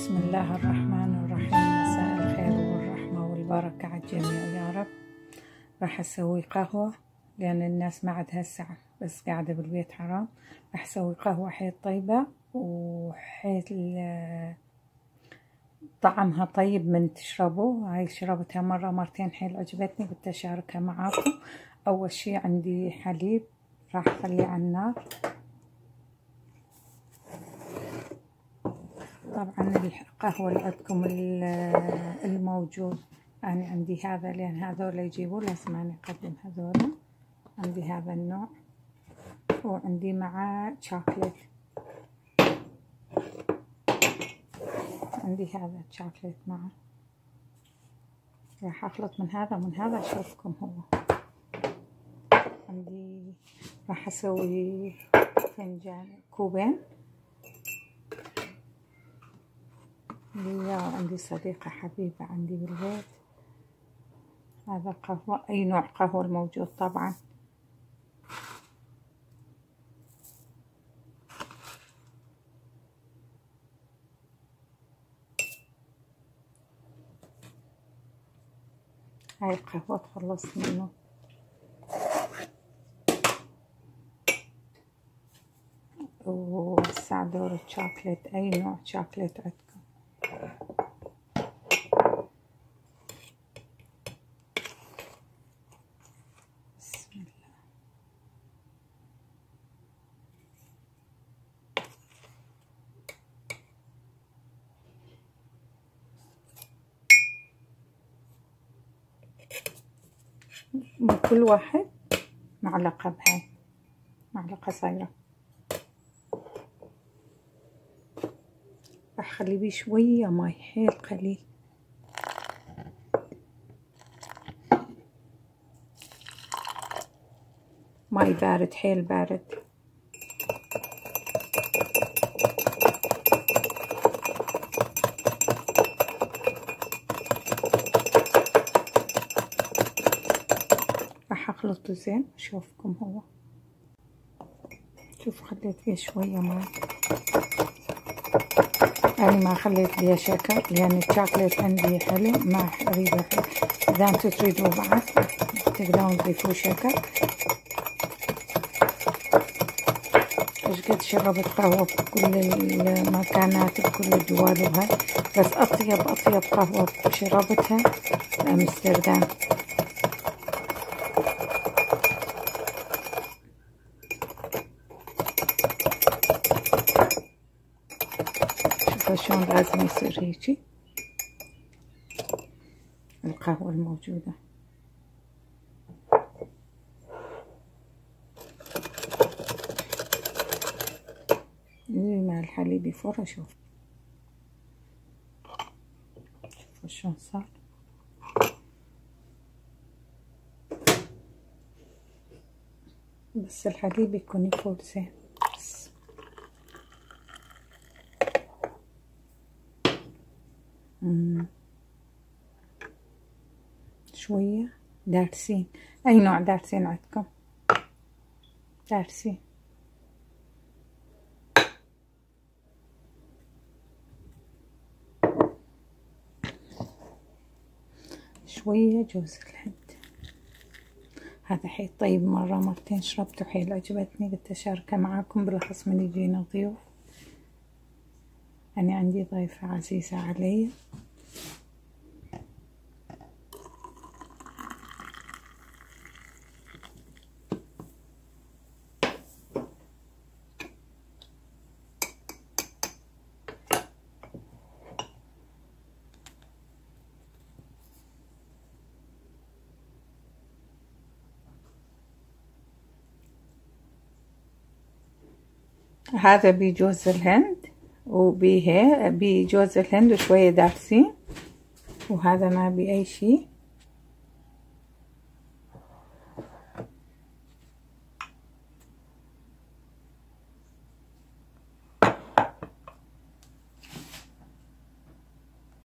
بسم الله الرحمن الرحيم. مساء الخير والرحمة والبركة على الجميع يا رب. راح اسوي قهوة لان الناس ما عندها الساعة، بس قاعدة بالبيت حرام. راح اسوي قهوة حيل طيبة وحيل طعمها طيب من تشربوا. هاي شربتها مرة مرتين حيل عجبتني، قلت اشاركها معاكم. اول شي عندي حليب راح اخليه على النار. طبعا القهوة اللي عندكم الموجود، أنا عندي هذا لأن هذول يجيبوا، لازم أنا أقدم هذول. عندي هذا النوع وعندي معاه شوكليت، عندي هذا شوكليت معه. راح أخلط من هذا ومن هذا أشوفكم هو. عندي راح أسوي فنجان كوبين. عندي صديقة حبيبة عندي بالبيت. هذا قهوة، أي نوع قهوة الموجود طبعا. هاي القهوة تخلص منه. وهسه دور الشوكليت، أي نوع شوكليت عندكم. من كل واحد معلقة بهاي، معلقة صغيرة. راح اخلي بيه شوية ماي حيل قليل. ماي بارد، حيل بارد. راح اخلطه زين اشوفكم هو. شوف خليت فيه شوية ماء. أنا ما خليت فيها شكر لأن الشوكليت عندي حلو، ما أريده. إذا أنتوا تريدوا بعد تقدرون تضيفوا شكر. إيش قد شربت قهوة بكل المكانات بكل الدول وهاي، بس أطيب قهوة شربتها بأمستردام. شلون لازم يصير هيجي القهوة الموجودة. مع الحليب يفور. شوفوا شلون صار. بس الحليب يكون يفور زين. شوية دارسين، أي نوع دارسين عندكم؟ دارسين. شوية جوز الهند. هذا حيل طيب، مرة مرتين شربته حيل عجبتني، قلت أشاركه معاكم بالأخص من يجينا ضيوف. أنا عندي ضيفة عزيزة علي. هذا بجوز الهند وبيه بجوز الهند وشوية دارسين، وهذا ما بي أي شي.